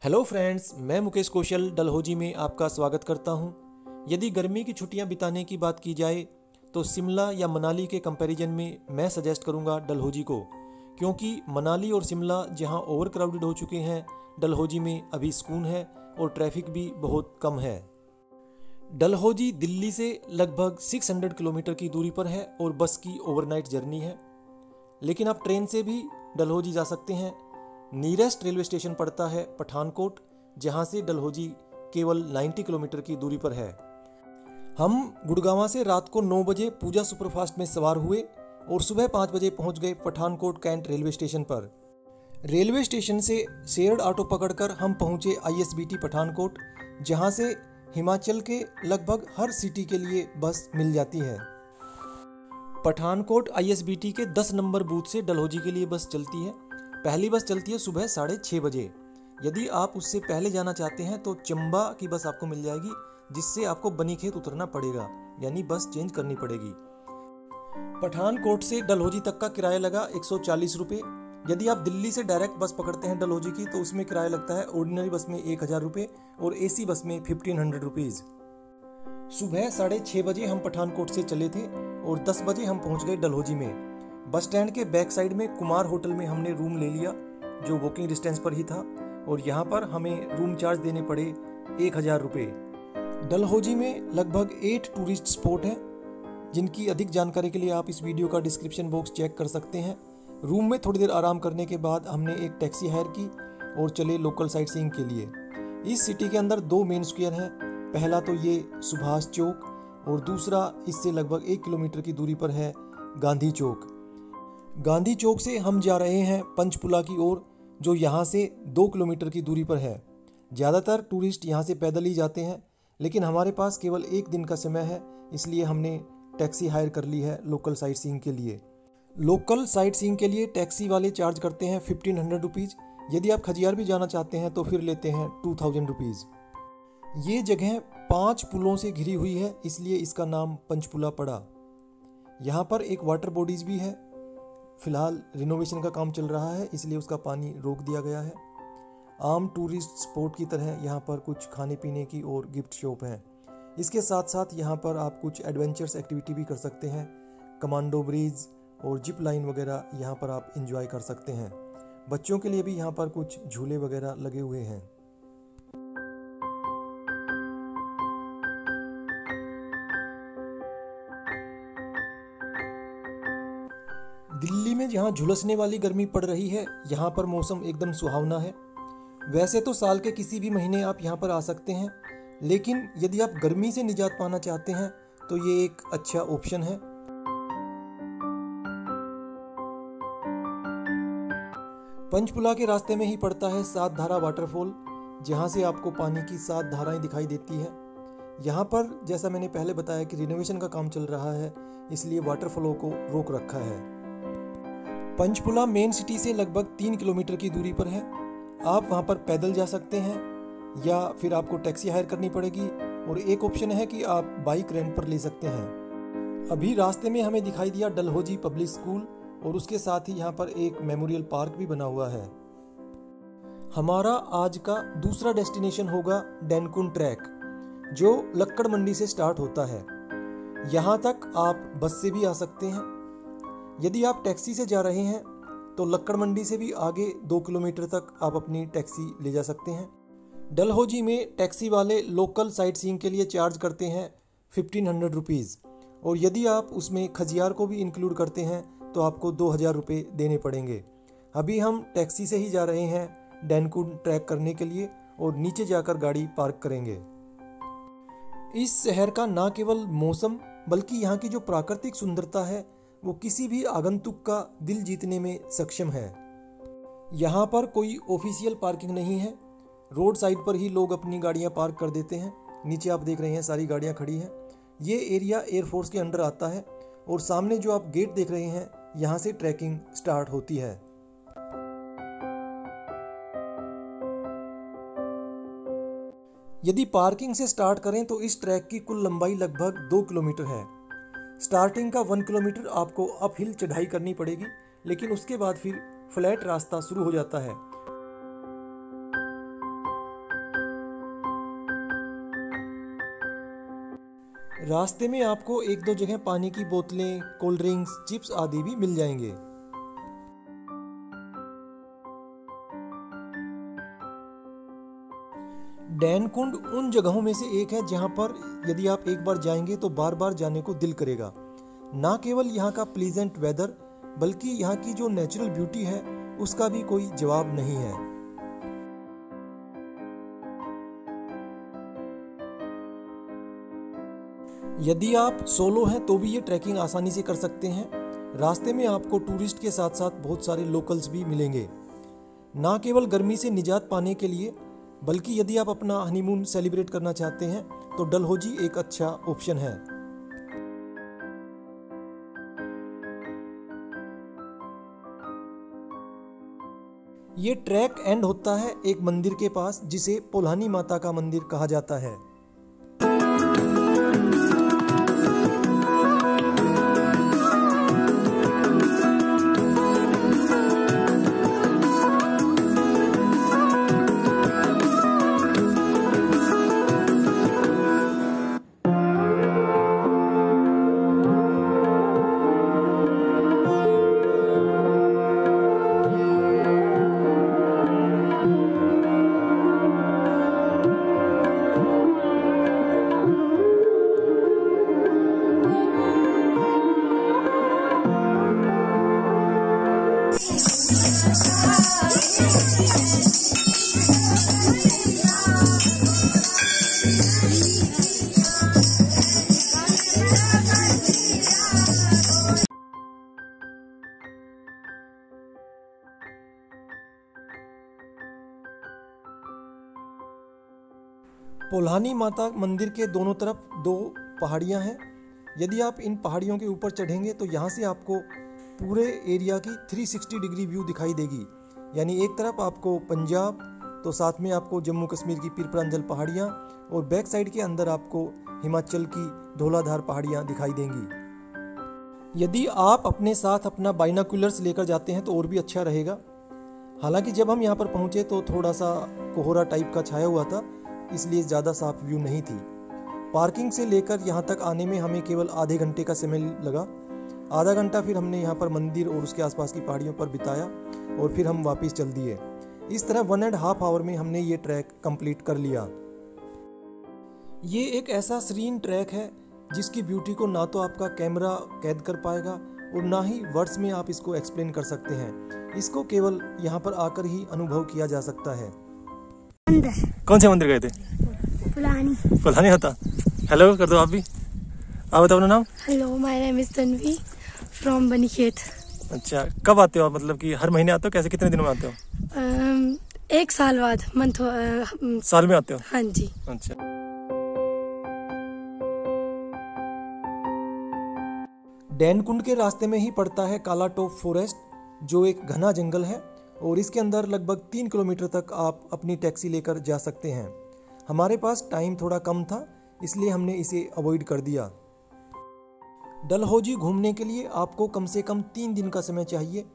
Hello friends, मैं मुकेश कौशल डलहौजी में आपका स्वागत करता हूं। यदि गर्मी की छुट्टियां बिताने की बात की जाए तो शिमला या मनाली के कंपैरिजन में मैं सजेस्ट करूंगा डलहौजी को, क्योंकि मनाली और शिमला जहां ओवर क्राउडेड हो चुके हैं, डलहौजी में अभी सुकून है और ट्रैफिक भी बहुत कम है। डलहौजी दिल्ली से लगभग 600 किलोमीटर की दूरी पर है और बस की ओवरनाइट जर्नी है, लेकिन आप ट्रेन से भी डलहौजी जा सकते हैं। नियरेस्ट रेलवे स्टेशन पड़ता है पठानकोट, जहां से डलहौजी केवल 90 किलोमीटर की दूरी पर है। हम गुड़गांव से रात को 9 बजे पूजा सुपरफास्ट में सवार हुए और सुबह 5 बजे पहुंच गए पठानकोट कैंट रेलवे स्टेशन पर। रेलवे स्टेशन से शेयर्ड ऑटो पकड़कर हम पहुंचे ISBT पठानकोट, जहां से हिमाचल के लगभग हर सिटी के लिए बस मिल जाती है। पठानकोट ISBT के 10 नंबर बूथ से डलहौजी के लिए बस चलती है। पहली बस चलती है सुबह 6:30 बजे। यदि आप उससे पहले जाना चाहते हैं तो चंबा की बस आपको मिल जाएगी, जिससे आपको बनीखेत उतरना पड़ेगा, यानी बस चेंज करनी पड़ेगी। पठानकोट से डलहौजी तक का किराया लगा 140 रुपये। यदि आप दिल्ली से डायरेक्ट बस पकड़ते हैं डलहौजी की तो उसमें किराया लगता है ऑर्डिनरी बस में 1000 रुपये और AC बस में 1500 रुपीज़। सुबह 6:30 बजे हम पठानकोट से चले थे और 10 बजे हम पहुंच गए डलहौजी में। बस स्टैंड के बैक साइड में कुमार होटल में हमने रूम ले लिया, जो वॉकिंग डिस्टेंस पर ही था, और यहाँ पर हमें रूम चार्ज देने पड़े 1000 रुपये। डलहौजी में लगभग 8 टूरिस्ट स्पॉट हैं, जिनकी अधिक जानकारी के लिए आप इस वीडियो का डिस्क्रिप्शन बॉक्स चेक कर सकते हैं। रूम में थोड़ी देर आराम करने के बाद हमने एक टैक्सी हायर की और चले लोकल साइट सीइंग के लिए। इस सिटी के अंदर 2 मेन स्क्वायर हैं। पहला तो ये सुभाष चौक और दूसरा इससे लगभग 1 किलोमीटर की दूरी पर है गांधी चौक। गांधी चौक से हम जा रहे हैं पंचपुला की ओर, जो यहाँ से 2 किलोमीटर की दूरी पर है। ज़्यादातर टूरिस्ट यहाँ से पैदल ही जाते हैं, लेकिन हमारे पास केवल 1 दिन का समय है, इसलिए हमने टैक्सी हायर कर ली है लोकल साइट सीइंग के लिए। लोकल साइट सीइंग के लिए टैक्सी वाले चार्ज करते हैं 1500 रुपीज़। यदि आप खजियार भी जाना चाहते हैं तो फिर लेते हैं 2000 रुपीज़। ये जगह 5 पुलों से घिरी हुई है, इसलिए इसका नाम पंचपुला पड़ा। यहाँ पर एक वाटर बॉडीज भी है। फिलहाल रिनोवेशन का काम चल रहा है, इसलिए उसका पानी रोक दिया गया है। आम टूरिस्ट स्पॉट की तरह यहाँ पर कुछ खाने पीने की और गिफ्ट शॉप हैं। इसके साथ साथ यहाँ पर आप कुछ एडवेंचर्स एक्टिविटी भी कर सकते हैं। कमांडो ब्रिज और जिप लाइन वगैरह यहाँ पर आप इंजॉय कर सकते हैं। बच्चों के लिए भी यहाँ पर कुछ झूले वगैरह लगे हुए हैं। दिल्ली में जहाँ झुलसने वाली गर्मी पड़ रही है, यहाँ पर मौसम एकदम सुहावना है। वैसे तो साल के किसी भी महीने आप यहाँ पर आ सकते हैं, लेकिन यदि आप गर्मी से निजात पाना चाहते हैं तो ये एक अच्छा ऑप्शन है। पंचपुला के रास्ते में ही पड़ता है 7 धारा वाटरफॉल, जहाँ से आपको पानी की 7 धाराएं दिखाई देती है। यहाँ पर जैसा मैंने पहले बताया कि रिनोवेशन का काम चल रहा है, इसलिए वाटरफॉलों को रोक रखा है। पंचपुला मेन सिटी से लगभग 3 किलोमीटर की दूरी पर है। आप वहाँ पर पैदल जा सकते हैं या फिर आपको टैक्सी हायर करनी पड़ेगी, और एक ऑप्शन है कि आप बाइक रेंट पर ले सकते हैं। अभी रास्ते में हमें दिखाई दिया डलहौजी पब्लिक स्कूल, और उसके साथ ही यहाँ पर एक मेमोरियल पार्क भी बना हुआ है। हमारा आज का दूसरा डेस्टिनेशन होगा डेनकुन ट्रैक, जो लक्कड़ मंडी से स्टार्ट होता है। यहाँ तक आप बस से भी आ सकते हैं। यदि आप टैक्सी से जा रहे हैं तो लक्कड़ मंडी से भी आगे 2 किलोमीटर तक आप अपनी टैक्सी ले जा सकते हैं। डलहौजी में टैक्सी वाले लोकल साइट सीइंग के लिए चार्ज करते हैं 1500 रुपीज़, और यदि आप उसमें खजियार को भी इंक्लूड करते हैं तो आपको 2000 रुपये देने पड़ेंगे। अभी हम टैक्सी से ही जा रहे हैं डेनकुन ट्रैक करने के लिए, और नीचे जाकर गाड़ी पार्क करेंगे। इस शहर का न केवल मौसम बल्कि यहाँ की जो प्राकृतिक सुंदरता है, वो किसी भी आगंतुक का दिल जीतने में सक्षम है। यहाँ पर कोई ऑफिशियल पार्किंग नहीं है। रोड साइड पर ही लोग अपनी गाड़ियाँ पार्क कर देते हैं। नीचे आप देख रहे हैं सारी गाड़ियाँ खड़ी हैं। ये एरिया एयरफोर्स के अंडर आता है, और सामने जो आप गेट देख रहे हैं, यहाँ से ट्रैकिंग स्टार्ट होती है। यदि पार्किंग से स्टार्ट करें तो इस ट्रैक की कुल लंबाई लगभग 2 किलोमीटर है। स्टार्टिंग का 1 किलोमीटर आपको अप हिल चढ़ाई करनी पड़ेगी, लेकिन उसके बाद फिर फ्लैट रास्ता शुरू हो जाता है। रास्ते में आपको एक दो जगह पानी की बोतलें, कोल्ड ड्रिंक्स, चिप्स आदि भी मिल जाएंगे। डैन कुंड उन जगहों में से एक है जहां पर यदि आप एक बार जाएंगे तो बार बार जाने को दिल करेगा। ना केवल यहाँ का प्लीजेंट वेदर, बल्कि यहाँ की जो नेचुरल ब्यूटी है उसका भी कोई जवाब नहीं है। यदि आप सोलो हैं तो भी ये ट्रैकिंग आसानी से कर सकते हैं। रास्ते में आपको टूरिस्ट के साथ साथ बहुत सारे लोकल्स भी मिलेंगे। ना केवल गर्मी से निजात पाने के लिए, बल्कि यदि आप अपना हनीमून सेलिब्रेट करना चाहते हैं तो डलहौजी एक अच्छा ऑप्शन है। ये ट्रैक एंड होता है एक मंदिर के पास जिसे पोल्हानी माता का मंदिर कहा जाता है। पोल्हानी माता मंदिर के दोनों तरफ दो पहाड़ियां हैं। यदि आप इन पहाड़ियों के ऊपर चढ़ेंगे तो यहाँ से आपको पूरे एरिया की 360 डिग्री व्यू दिखाई देगी। यानी एक तरफ आपको पंजाब, तो साथ में आपको जम्मू कश्मीर की पीरप्रांजल पहाड़ियाँ, और बैक साइड के अंदर आपको हिमाचल की धौलाधार पहाड़ियाँ दिखाई देंगी। यदि आप अपने साथ अपना बाइनाकुलर्स लेकर जाते हैं तो और भी अच्छा रहेगा। हालांकि जब हम यहाँ पर पहुँचे तो थोड़ा सा कोहरा टाइप का छाया हुआ था, इसलिए ज़्यादा साफ व्यू नहीं थी। पार्किंग से लेकर यहाँ तक आने में हमें केवल आधे घंटे का समय लगा। आधा घंटा फिर हमने यहाँ पर मंदिर और उसके आसपास की पहाड़ियों पर बिताया और फिर हम वापस चल दिए। इस तरह 1.5 आवर में हमने ये ट्रैक कंप्लीट कर लिया। ये एक ऐसा सीरीन ट्रैक है जिसकी ब्यूटी को ना तो आपका कैमरा कैद कर पाएगा और ना ही वर्ड्स में आप इसको एक्सप्लेन कर सकते हैं। इसको केवल यहाँ पर आकर ही अनुभव किया जा सकता है। कौन से मंदिर गए थे? पुलानी होता। हेलो कर दो आप भी। आप बताओ अपना नाम। Hello, my name is Tanvi from Banikhet. अच्छा, कब आते हो? मतलब कि हर महीने आते हो? कैसे, कितने दिनों में आते हो? एक साल बाद, साल में आते हो? हाँ जी। अच्छा। डैन कुंड के रास्ते में ही पड़ता है काला टॉप फॉरेस्ट, जो एक घना जंगल है और इसके अंदर लगभग 3 किलोमीटर तक आप अपनी टैक्सी लेकर जा सकते हैं। हमारे पास टाइम थोड़ा कम था, इसलिए हमने इसे अवॉइड कर दिया। डलहौजी घूमने के लिए आपको कम से कम 3 दिन का समय चाहिए,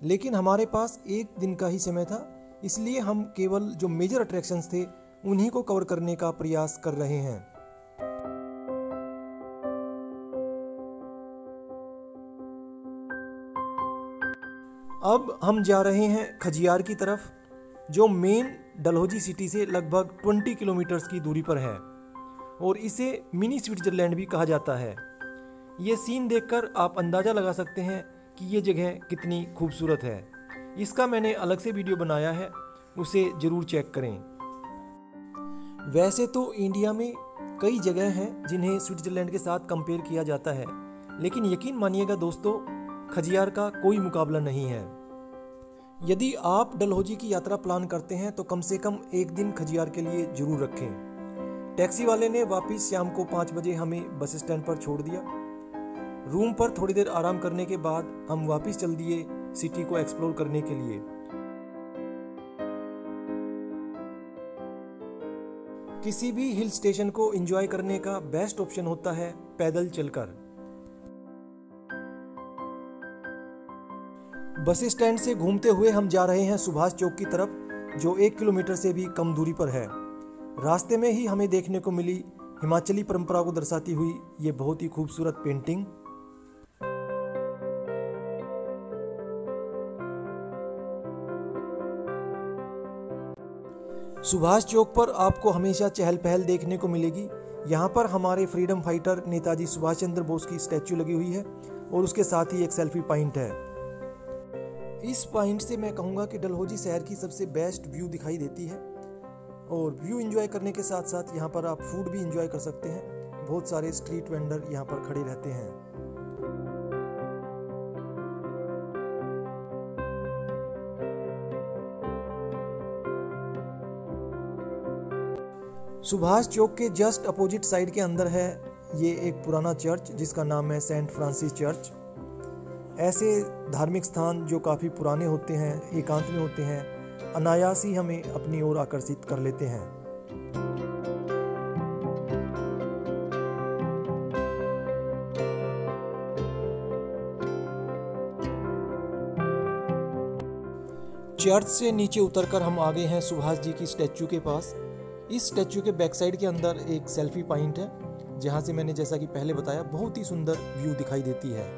लेकिन हमारे पास 1 दिन का ही समय था, इसलिए हम केवल जो मेजर अट्रैक्शंस थे उन्हीं को कवर करने का प्रयास कर रहे हैं। अब हम जा रहे हैं खजियार की तरफ, जो मेन डलहौजी सिटी से लगभग 20 किलोमीटर्स की दूरी पर है और इसे मिनी स्विट्जरलैंड भी कहा जाता है। ये सीन देखकर आप अंदाज़ा लगा सकते हैं कि ये जगह कितनी खूबसूरत है। इसका मैंने अलग से वीडियो बनाया है, उसे ज़रूर चेक करें। वैसे तो इंडिया में कई जगह हैं जिन्हें स्विट्जरलैंड के साथ कंपेयर किया जाता है, लेकिन यकीन मानिएगा दोस्तों, खजियार का कोई मुकाबला नहीं है। यदि आप डलहौजी की यात्रा प्लान करते हैं तो कम से कम 1 दिन खजियार के लिए जरूर रखें। टैक्सी वाले ने वापस शाम को 5 बजे हमें बस स्टैंड पर छोड़ दिया। रूम पर थोड़ी देर आराम करने के बाद हम वापस चल दिए सिटी को एक्सप्लोर करने के लिए। किसी भी हिल स्टेशन को एंजॉय करने का बेस्ट ऑप्शन होता है पैदल चलकर। बस स्टैंड से घूमते हुए हम जा रहे हैं सुभाष चौक की तरफ, जो 1 किलोमीटर से भी कम दूरी पर है। रास्ते में ही हमें देखने को मिली हिमाचली परंपरा को दर्शाती हुई ये बहुत ही खूबसूरत पेंटिंग। सुभाष चौक पर आपको हमेशा चहल पहल देखने को मिलेगी। यहाँ पर हमारे फ्रीडम फाइटर नेताजी सुभाष चंद्र बोस की स्टैच्यू लगी हुई है और उसके साथ ही एक सेल्फी पॉइंट है। इस पॉइंट से मैं कहूँगा कि डलहौजी शहर की सबसे बेस्ट व्यू दिखाई देती है और व्यू एंजॉय करने के साथ साथ यहाँ पर आप फूड भी एंजॉय कर सकते हैं। बहुत सारे स्ट्रीट वेंडर यहाँ पर खड़े रहते हैं। सुभाष चौक के जस्ट अपोजिट साइड के अंदर है ये एक पुराना चर्च जिसका नाम है सेंट फ्रांसिस चर्च। ऐसे धार्मिक स्थान जो काफ़ी पुराने होते हैं, एकांत में होते हैं, अनायास ही हमें अपनी ओर आकर्षित कर लेते हैं। चर्च से नीचे उतरकर हम आ गए हैं सुभाष जी की स्टैच्यू के पास। इस स्टैच्यू के बैक साइड के अंदर एक सेल्फी पॉइंट है जहां से मैंने जैसा कि पहले बताया बहुत ही सुंदर व्यू दिखाई देती है।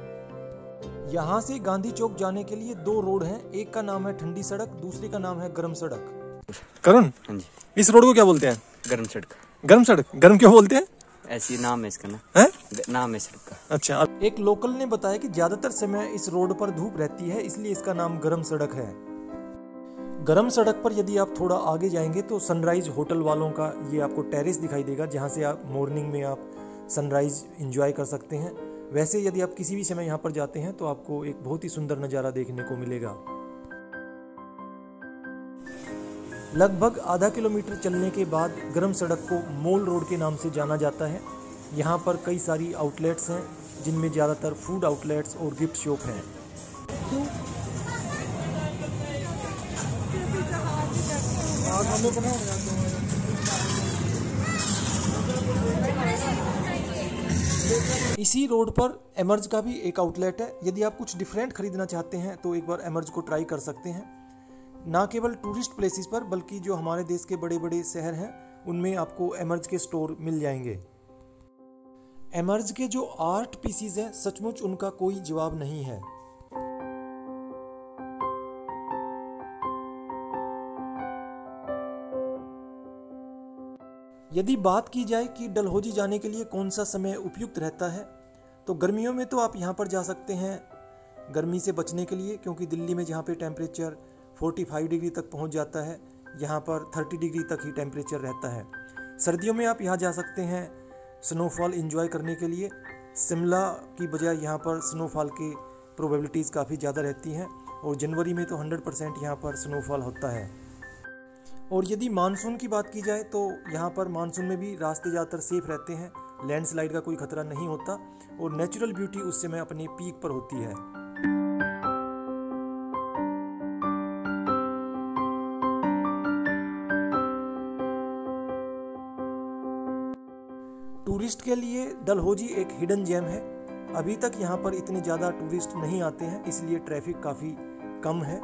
यहां से गांधी चौक जाने के लिए 2 रोड हैं। एक का नाम है ठंडी सड़क, दूसरे का नाम है गरम सड़क। करुण, हाँ जी, इस रोड को क्या बोलते हैं? गरम सड़क। गरम सड़क? गरम क्यों बोलते हैं? ऐसी नाम है इसका ना, है? नाम है सड़क का। अच्छा। एक लोकल ने बताया कि ज्यादातर समय इस रोड पर धूप रहती है, इसलिए इसका नाम गरम सड़क है। गरम सड़क पर यदि आप थोड़ा आगे जाएंगे तो सनराइज होटल वालों का ये आपको टेरेस दिखाई देगा जहां से आप मॉर्निंग में आप सनराइज एंजॉय कर सकते हैं। वैसे यदि आप किसी भी समय यहाँ पर जाते हैं तो आपको एक बहुत ही सुंदर नज़ारा देखने को मिलेगा। लगभग आधा किलोमीटर चलने के बाद गरम सड़क को मॉल रोड के नाम से जाना जाता है। यहाँ पर कई सारी आउटलेट्स हैं जिनमें ज़्यादातर फूड आउटलेट्स और गिफ्ट शॉप हैं। इसी रोड पर एमर्ज का भी एक आउटलेट है। यदि आप कुछ डिफरेंट खरीदना चाहते हैं तो एक बार एमर्ज को ट्राई कर सकते हैं। ना केवल टूरिस्ट प्लेसेस पर बल्कि जो हमारे देश के बड़े बड़े शहर हैं उनमें आपको एमर्ज के स्टोर मिल जाएंगे। एमर्ज के जो आर्ट पीसीज हैं सचमुच उनका कोई जवाब नहीं है। यदि बात की जाए कि डलहौजी जाने के लिए कौन सा समय उपयुक्त रहता है तो गर्मियों में तो आप यहाँ पर जा सकते हैं गर्मी से बचने के लिए, क्योंकि दिल्ली में जहाँ पे टेम्परेचर 45 डिग्री तक पहुँच जाता है यहाँ पर 30 डिग्री तक ही टेम्परेचर रहता है। सर्दियों में आप यहाँ जा सकते हैं स्नोफॉल एंजॉय करने के लिए। शिमला की बजाय यहाँ पर स्नोफॉल की प्रोबेबिलिटीज़ काफ़ी ज़्यादा रहती हैं और जनवरी में तो 100% यहाँ पर स्नोफॉल होता है। और यदि मानसून की बात की जाए तो यहाँ पर मानसून में भी रास्ते ज़्यादातर सेफ रहते हैं, लैंडस्लाइड का कोई खतरा नहीं होता और नेचुरल ब्यूटी उस समय अपने पीक पर होती है। टूरिस्ट के लिए डलहौजी एक हिडन जेम है। अभी तक यहाँ पर इतने ज़्यादा टूरिस्ट नहीं आते हैं, इसलिए ट्रैफिक काफ़ी कम है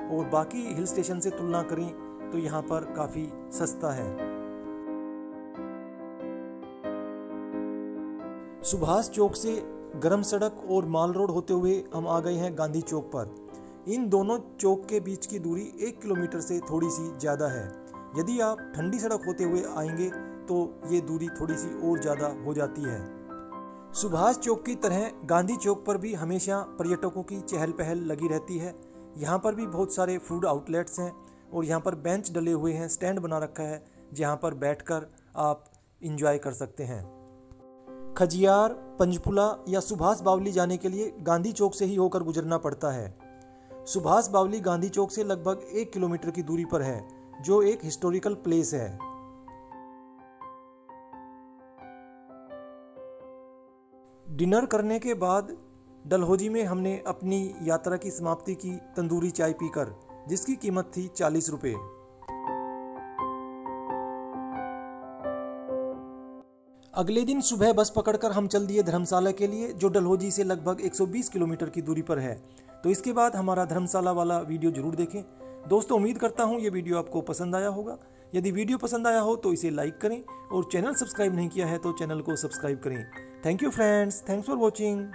और बाकी हिल स्टेशन से तुलना करें तो यहाँ पर काफी सस्ता है। सुभाष चौक से गरम सड़क और माल रोड होते हुए हम आ गए हैं गांधी चौक पर। इन दोनों चौक के बीच की दूरी 1 किलोमीटर से थोड़ी सी ज्यादा है। यदि आप ठंडी सड़क होते हुए आएंगे तो ये दूरी थोड़ी सी और ज्यादा हो जाती है। सुभाष चौक की तरह गांधी चौक पर भी हमेशा पर्यटकों की चहल पहल लगी रहती है। यहाँ पर भी बहुत सारे फूड आउटलेट्स हैं और यहाँ पर बेंच डले हुए हैं, स्टैंड बना रखा है जहाँ पर बैठकर आप इंजॉय कर सकते हैं। खजियार, पंचपुला या सुभाष बावली जाने के लिए गांधी चौक से ही होकर गुजरना पड़ता है। सुभाष बावली गांधी चौक से लगभग 1 किलोमीटर की दूरी पर है, जो एक हिस्टोरिकल प्लेस है। डिनर करने के बाद डलहौजी में हमने अपनी यात्रा की समाप्ति की तंदूरी चाय पीकर, जिसकी कीमत थी 40 रुपए। अगले दिन सुबह बस पकड़कर हम चल दिए धर्मशाला के लिए, जो डलहौजी से लगभग 120 किलोमीटर की दूरी पर है। तो इसके बाद हमारा धर्मशाला वाला वीडियो जरूर देखें। दोस्तों, उम्मीद करता हूँ ये वीडियो आपको पसंद आया होगा। यदि वीडियो पसंद आया हो तो इसे लाइक करें और चैनल सब्सक्राइब नहीं किया है तो चैनल को सब्सक्राइब करें। Thank you friends, thanks for watching.